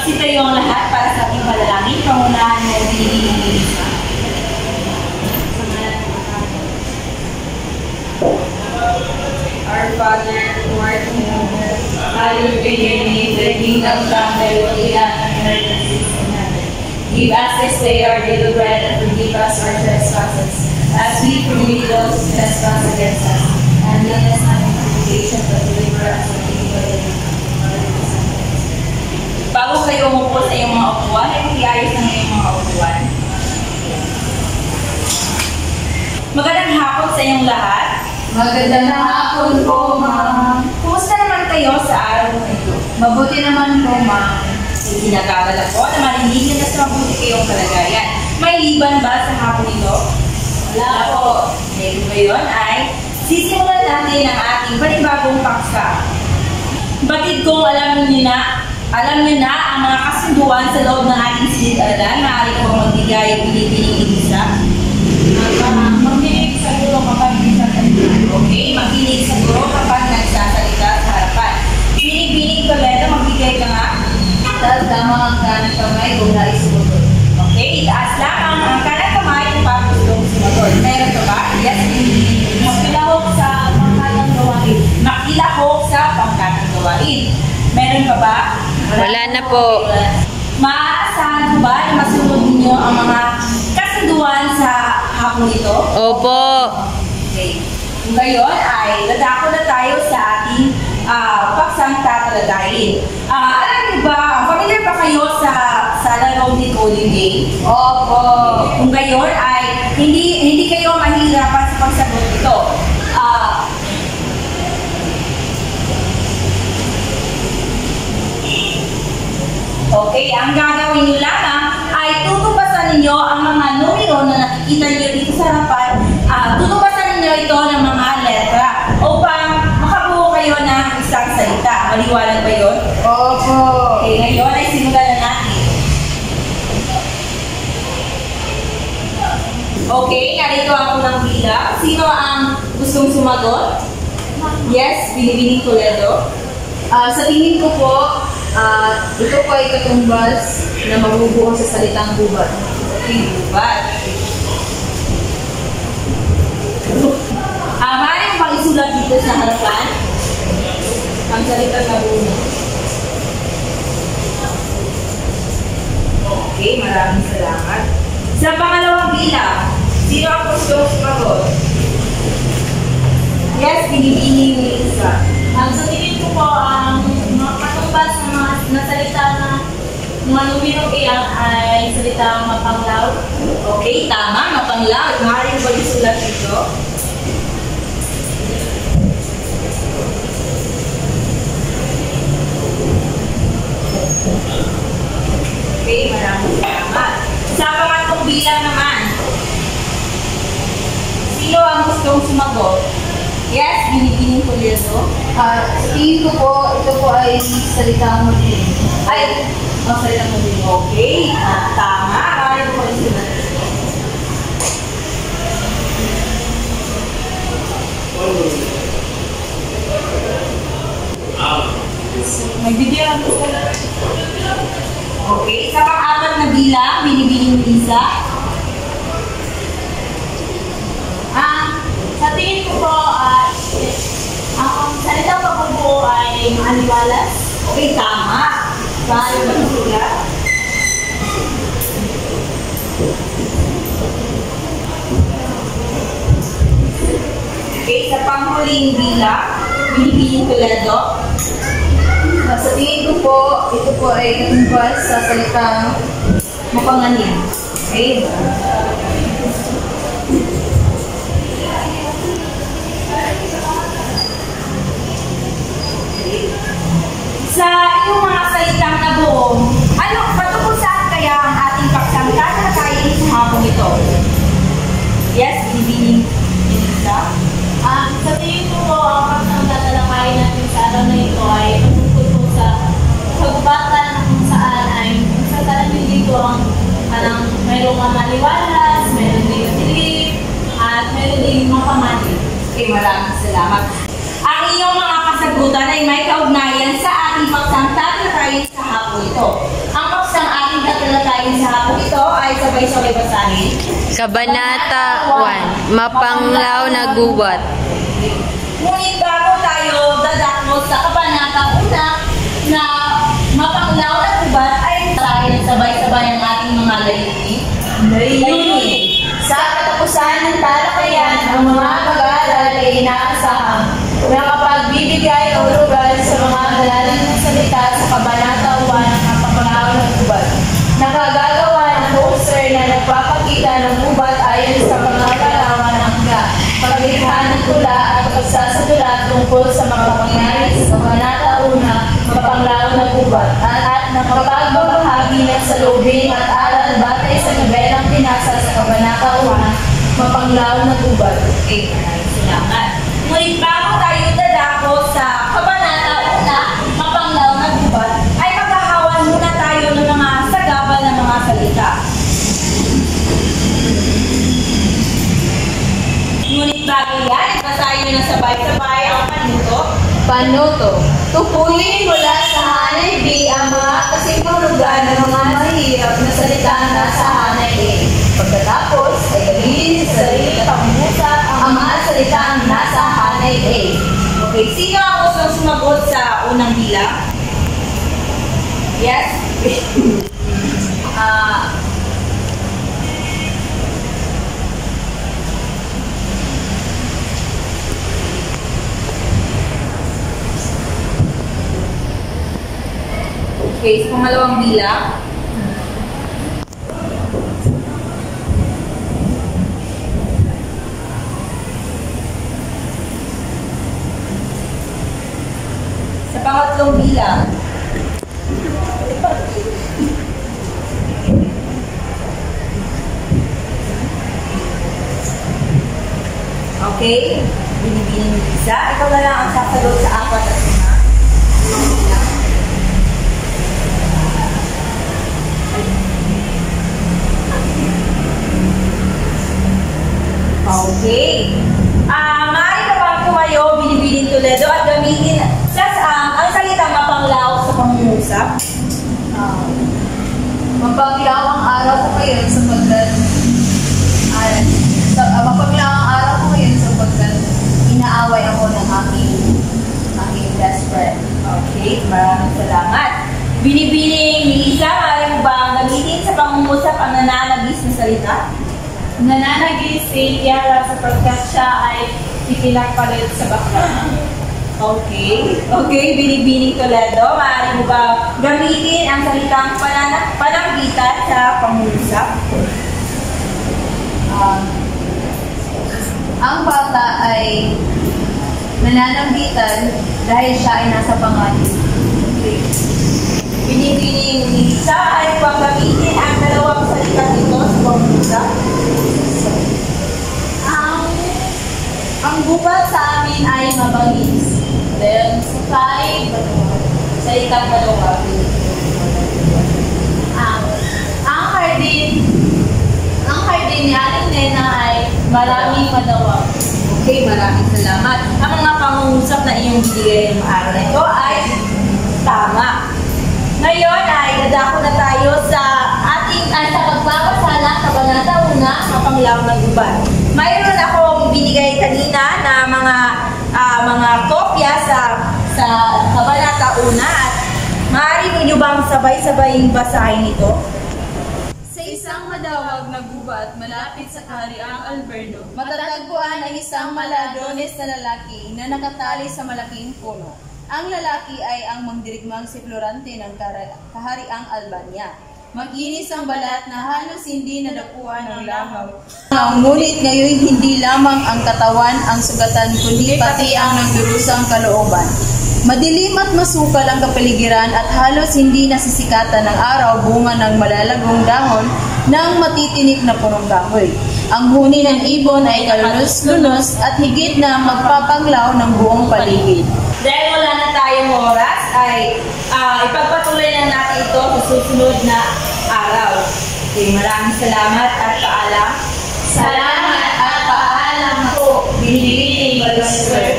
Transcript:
Magsitayo ang lahat para sa ating panalangin. Pangunahan mo ang binibigay. Our Father, who art in heaven, hallowed be your name. Thy kingdom come, thy will be done on earth as it is in heaven. Give us this day our daily bread, and forgive us our trespasses, as we forgive those who trespass against us. And lead us not into temptation, but deliver us from evil. Bago kayo umupo sa iyong mga upuan, ay mag-iayos ng iyong mga upuan. Magandang hapon sa iyong lahat. Magandang hapon po, ma'am. Kumusta naman kayo sa araw na ito? Mabuti naman po, ma'am. Ikinagagala ko na maninigin na sa mabuti kayong kalagayan. May liban ba sa hapon ito? Wala po. Dahil ba yun ay sisimulan natin ang ating panibagong paksa. Batid kong alam niyo na ang mga kasunduan sa loob ng ating silid-aralan. Maaari ko magbigay ang pinipiling isa. Makinig sa guro kapag nagsasalita. Okay, makinig sa guro kapag nagsasalita sa harapan. Binig-binig ka leta, magbigay ka nga. Itaas lamang ang kanang kamay kung nais sumunod. Okay, itaas lamang ang kanang kamay kung paano gustong sumunod. Meron ka ba? Yes, binig-binig. Makilahok sa pangkatang gawain. Makilahok sa pangkatang gawain. Meron ka ba? Wala na po. Maaasahan ko ba na masunod ninyo ang mga kasunduan sa hapon ito? Opo. Okay. Ngayon ay dadako na tayo sa ating paksang tatalagayin. Alam niyo ba, familiar ba kayo sa larong decoding game? Opo. Kung ngayon ay hindi kayo mahihirapan sa pagsagot ito. Okay, ang gagawin niyo lamang ay tutubasan ninyo ang mga numero na nakikita niyo dito sa harapan. Tutubasan ninyo ito ng mga letra upang makabuo kayo ng isang salita. Maliwanag ba yun? Opo. Okay, ngayon ay simulan na natin. Okay, narito ako ng bilang. Sino ang gustong sumagot? Yes, Binibining Toledo. Sa tingin ko po, ito po ay katumbas na mabubuo sa salitang gubat. Okay, gubat. Maaari mo pang isulat dito sa harapan ang salitang nabuno. Okay, maraming salamat. Sa pangalawang bilang, sino ang gustong sumagot? Yes, Binibining Lisa. Sa tingin ko po, ang mga katumbas na salita na mga numero iyan ay salitang mapanglaw. Okay, tama, mapanglaw. Maaari mo ba isulat dito? Okay, maraming salamat. Sa pangatlong bilang naman, sino ang gustong sumagot? Yes, Binibining Toledo. Sa tingin ko po, ito po ay salitang madilim. Ay, ang salitang madilim. Okay, tama. Maaari mo ba isulat dito? Nagbibigyan ako sa Okay, sa pang-apat na bilang, Binibining Lisa. Sa tingin ko po, ang salitang mabubuo ay maaliwalas. Okay, tama. Maaari mo ba isulat? Okay, sa panghuling bilang, Binibining Toledo. Sa tingin ko po, ito po ay katumbas sa salitang mapanganib. Okay. Sa iyong mga salitang nabuo, patungkol saan kaya ang ating paksang tatalakayin sa hapon ito? Yes, Binibining Lisa. Sa tingin ko po, ang paksang tatalakayin natin sa araw na ito ay patungkol po sa pagbatan kung saan ay sa talamin dito ang mayroong mga maliwalas, mayroong din madilim, at mayroong din mapamanib. Okay, maraming salamat. Ang iyong mga kasagutan ay may kaugnayan sa ating paksang tatalakayin sa hapon ito. po. Ang paksang ating tatalakayin sa hapon ito ay sabay-sabay basahin. Kabanata 1, Mapanglaw na Gubat. Ngunit bago tayo dadakot sa kabanata 1 na mapanglaw na gubat ay tayo sabay-sabay ang ating mga layunin. Sa katapusan ng talakayan, ang mga mag-aaral ay inaasahan na kapagbibigay o lugar sa mga malalim ng salita sa kabanata 1 ng mapanglaw na gubat. Nakagagawa ng poster na nagpapakita ng gubat ayon sa mga kalaman ng paglikha ng tula at pagsasadula tungkol sa mga pangyayari sa kabanata 1 mapanglaw na gubat at nakapagbabahagi ng salubin at aral batay sa nobelang pinasa sa kabanata 1 mapanglaw na gubat. Okay, salamat. Ngunit bago tayo dadako sa kabanata 1 mapanglaw na gubat ay maghahawan muna tayo ng mga sagabal na mga salita. Ngunit bago yan, basahin nyo na sabay-sabay ang panuto. Panuto. Tukuyin mula sa hanay B ang mga kasingkulugan ng mga mahirap na salita na sa hanay A. Pagkatapos ay gamitin sa sarili pangusap ang mga salitang nasa hanay A. Okay, sino ang gustong sumagot sa unang bilang? Yes? Okay, sa pangalawang bilang. Sa pangatlong bilang. Okay, binibining ni Lisa. Ikaw na lang ang sasagot sa 4 at 5. Okay. Maaari ka bang tumayo, binibining Toledo at gamitin ang salitang mapanglaw sa pangungusap? Mapaglaw ang araw ko ngayon sapagkat mapaglaw ang araw ko ngayon sapagkat inaaway ako ng aking best friend. Okay, maraming salamat. Binibining ni Lisa, maaari mo bang gamitin sa pangungusap ang nananagis na salita? Nananagis si Yara sapagkat siya ay itinagpalit sa bakla. Okay. Okay, binibining Toledo, maaari mo ba gamitin ang salitang pananggitan sa pangungusap? Ang bata ay nananambitan dahil siya ay nasa panganib. Okay. Binibining ni Lisa, ay bang gamitin ang dalawang salita nito sa pangungusap? Ang gubat sa amin ay mabangis. Then, sa Salitang dalawa. ang hardin ni Aling Nena ay maraming madawag. Okay, maraming salamat. Ang mga pangungusap na iyong binigay ng araw na ito ay tama. Ngayon ay dadako na tayo sa ating sa pagbabasa ng kabanata 1 mapanglaw na gubat. Mayroon akong binigay kanina na mga kopya sa kabanata 1 at maaari ninyo bang sabay-sabay basahin ito? Sa isang madawag na gubat malapit sa kahariang Alberno, matatagpuan ang isang maladones na lalaki na nakatali sa malaking puno. Ang lalaki ay ang mangdirigmang si Florante ng kahariang Albania. Maginis ang balat na halos hindi nadapuan ng langaw. Ngunit ngayon hindi lamang ang katawan ang sugatan kundi pati ang nagdurusang kalooban. Madilim at masukal ang kapaligiran at halos hindi nasisikatan ng araw bunga ng malalagong dahon ng matitinik na punong kahoy. Ang huni ng ibon ay kalunos-lunos at higit na magpapanglaw ng buong paligid. Dahil wala na tayong oras, ay ipagpatuloy na natin ito sa susunod na araw. Okay, maraming salamat at paalam. Salamat at paalam po, Binibining Balong Sir.